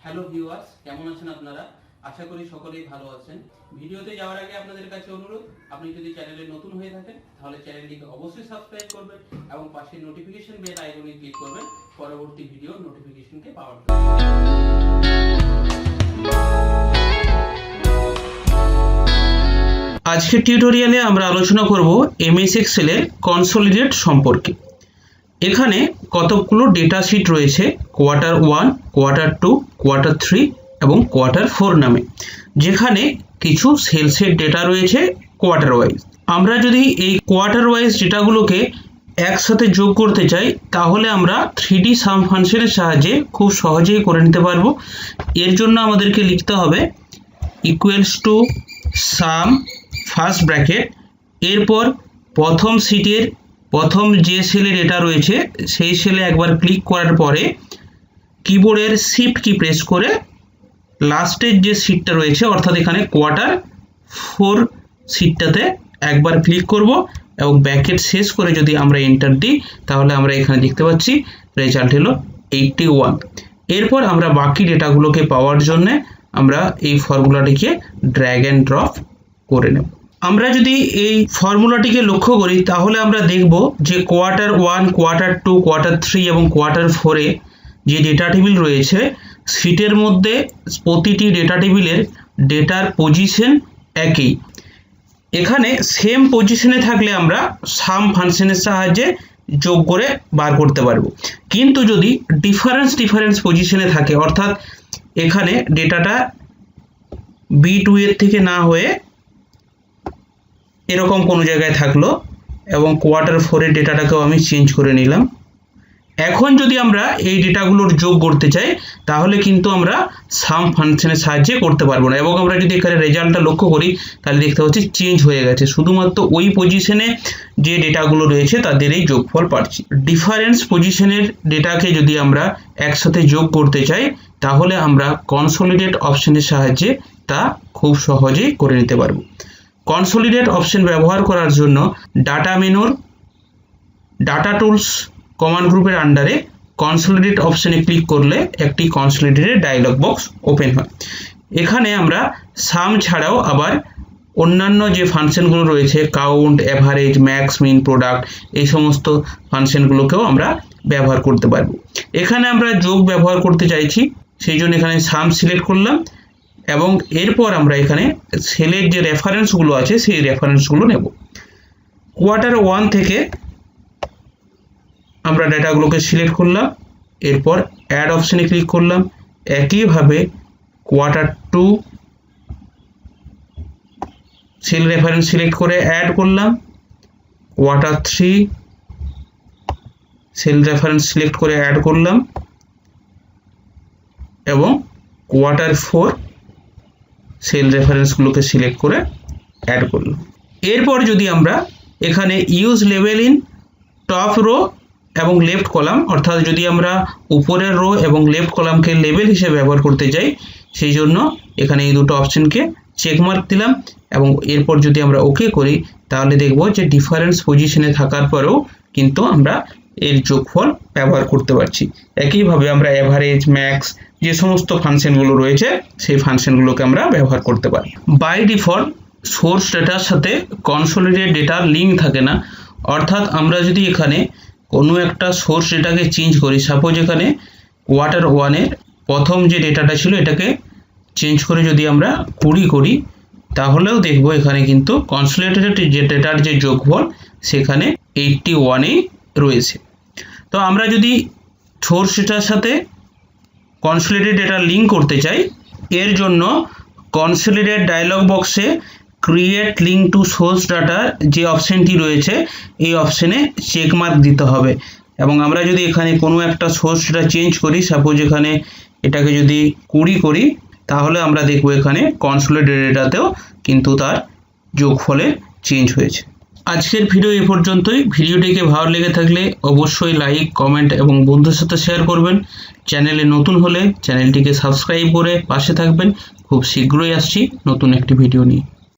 Hello viewers, কেমন আছেন আপনারা? আশা করি সকলেই ভালো আছেন। ভিডিওতে যাওয়ার আগে আপনাদের কাছে অনুরোধ, আপনি যদি চ্যানেলে নতুন হয়ে থাকেন তাহলে চ্যানেলটিকে অবশ্যই সাবস্ক্রাইব করবেন এবং পাশে নোটিফিকেশন বেল আইকনে ক্লিক করবেন পরবর্তী ভিডিও নোটিফিকেশনকে পাওয়ার জন্য। আজকের টিউটোরিয়ালে আমরা আলোচনা করব এমএস এক্সেলের কনসলিডেট সম্পর্কে। এখানে কতগুলো ডেটা শিট রয়েছে কোয়ার্টার 1, কোয়ার্টার 2, কোয়ার্টার 3 এবং কোয়ার্টার 4 নামে, যেখানে কিছু সেলসের ডেটা রয়েছে কোয়ার্টার ওয়াইজ। আমরা যদি এই কোয়ার্টার ওয়াইজ ডেটাগুলোকে একসাথে যোগ করতে চাই তাহলে আমরা 3D সাম ফাংশনের সাহায্যে খুব সহজেই করে নিতে পারবো। এর জন্য আমাদেরকে লিখতে হবে equals to some first bracket, এরপর প্রথম শিটের প্রথম যে সেলে ডেটা রয়েছে সেই সেলে একবার ক্লিক করার পরে কিবোর্ডের শিফট কি প্রেস করে লাস্টের যে শিটটা রয়েছে অর্থাৎ এখানে কোয়ার্টার 4 শিটটাতে একবার ক্লিক করব এবং ব্র্যাকেট শেষ করে যদি আমরা এন্টার দিই তাহলে আমরা এখানে দেখতে পাচ্ছি রেজাল্ট হলো 81। এরপর আমরা বাকি ডেটাগুলোকে পাওয়ার জন্য আমরা এই ফর্মুলাটিকে ড্র্যাগ অ্যান্ড ড্রপ করে নেব। আমরা যদি এই ফর্মুলাটিকে লক্ষ্য করি তাহলে আমরা দেখব যে কোয়ার্টার 1, কোয়ার্টার 2, কোয়ার্টার 3 এবং কোয়ার্টার 4-এ যে ডেটা টেবিল রয়েছে শিটের মধ্যে প্রতিটি ডেটা টেবিলের ডেটার পজিশন একই। এখানে সেম পজিশনে থাকলে আমরা সাম ফাংশনের সাহায্যে যোগ করে বার করতে পারবো, কিন্তু যদি ডিফারেন্স পজিশনে থাকে অর্থাৎ এখানে ডেটাটা B2 এর থেকে না হয়ে এরকম কোনো জায়গায় থাকলো এবং কোয়ার্টার 4-এর ডেটাটাকেও আমি চেঞ্জ করে নিলাম। এখন যদি আমরা এই ডেটাগুলোর যোগ করতে চাই তাহলে কিন্তু আমরা সাম ফাংশনের সাহায্যে করতে পারবো না, এবং আমরা যদি এখানে রেজাল্টটা লক্ষ্য করি তাহলে দেখতে পাচ্ছি চেঞ্জ হয়ে গেছে, শুধুমাত্র ওই পজিশনে যে ডেটাগুলো রয়েছে তাদের এই যোগফল পাচ্ছি। ডিফারেন্স পজিশনের ডেটাকে যদি আমরা একসাথে যোগ করতে চাই তাহলে আমরা কনসলিডেট অপশনের সাহায্যে তা খুব সহজেই করে নিতে পারবো। কনসলিডেট অপশন ব্যবহার করার জন্য ডাটা মেনুর ডাটা টুলস কমান্ড গ্রুপের আন্ডারে কনসলিডেট অপশনে ক্লিক করলে একটি কনসলিডেটেড ডায়লগ বক্স ওপেন হয়। এখানে আমরা সাম ছাড়াও আবার অন্যান্য যে ফাংশনগুলো রয়েছে কাউন্ট, অ্যাভারেজ, ম্যাক্স, মিন, প্রোডাক্ট এই সমস্ত ফাংশনগুলোকেও আমরা ব্যবহার করতে পারবো। এখানে আমরা যোগ ব্যবহার করতে চাইছি, সেই জন্য এখানে সাম সিলেক্ট করলাম এবং এরপর আমরা এখানে সেলের যে রেফারেন্সগুলো আছে সেই রেফারেন্সগুলো নেব। কোয়ার্টার 1 থেকে আমরা ডেটাগুলোকে সিলেক্ট করলাম, এরপর অ্যাড অপশনে ক্লিক করলাম। একইভাবে কোয়ার্টার 2 সেল রেফারেন্স সিলেক্ট করে অ্যাড করলাম, কোয়ার্টার 3 সেল রেফারেন্স সিলেক্ট করে অ্যাড করলাম এবং কোয়ার্টার 4 সেল রেফারেন্সগুলোকে সিলেক্ট করে অ্যাড করলাম। এরপর যদি আমরা এখানে use label in top row এবং লেফট কলাম, অর্থাৎ যদি আমরা উপরের রো এবং লেফট কলামকে লেবেল হিসেবে ব্যবহার করতে চাই সেই জন্য এখানে এই দুটো অপশনকে চেকমার্ক দিলাম এবং এরপর যদি আমরা ওকে করি তাহলে দেখব যে ডিফারেন্স পজিশনে থাকার পরেও কিন্তু আমরা এর যোগফল ব্যবহার করতে পারছি। একইভাবে আমরা অ্যাভারেজ, ম্যাক্স যে সমস্ত ফাংশনগুলো রয়েছে সেই ফাংশনগুলোকে আমরা ব্যবহার করতে পারি। বাই ডিফল্ট সোর্স ডেটার সাথে কনসলিডেট ডেটার লিঙ্ক থাকে না, অর্থাৎ আমরা যদি এখানে কোনো একটা সোর্স ডেটাকে চেঞ্জ করি, সাপোজ এখানে কোয়ার্টার 1-এর প্রথম যে ডেটাটা ছিল এটাকে চেঞ্জ করে যদি আমরা 20 করি তাহলেও দেখব এখানে কিন্তু কনসলিডেটেড যে ডেটার যে যোগফল সেখানে 81-এই রয়েছে। তো আমরা যদি সোর্স ডেটার সাথে কনসলিডেটেড ডেটা লিঙ্ক করতে চাই এর জন্য কনসলিডেট ডায়লগ বক্সে ক্রিয়েট লিঙ্ক টু সোর্স ডাটার যে অপশনটি রয়েছে এই অপশনে চেকমার্ক দিতে হবে এবং আমরা যদি এখানে কোনো একটা সোর্স ডেটা চেঞ্জ করি, সাপোজ এখানে এটাকে যদি 20 করি তাহলে আমরা দেখব এখানে কনসলিডেটেড ডেটাতেও কিন্তু তার যোগফলে চেঞ্জ হয়েছে। আজকের ভিডিও এ পর্যন্তই। ভিডিওটিকে ভালো লেগে থাকলে অবশ্যই লাইক, কমেন্ট এবং বন্ধুদের সাথে শেয়ার করবেন। চ্যানেলে নতুন হলে চ্যানেলটিকে সাবস্ক্রাইব করে পাশে থাকবেন। খুব শীঘ্রই আসছি নতুন একটি ভিডিও নিয়ে।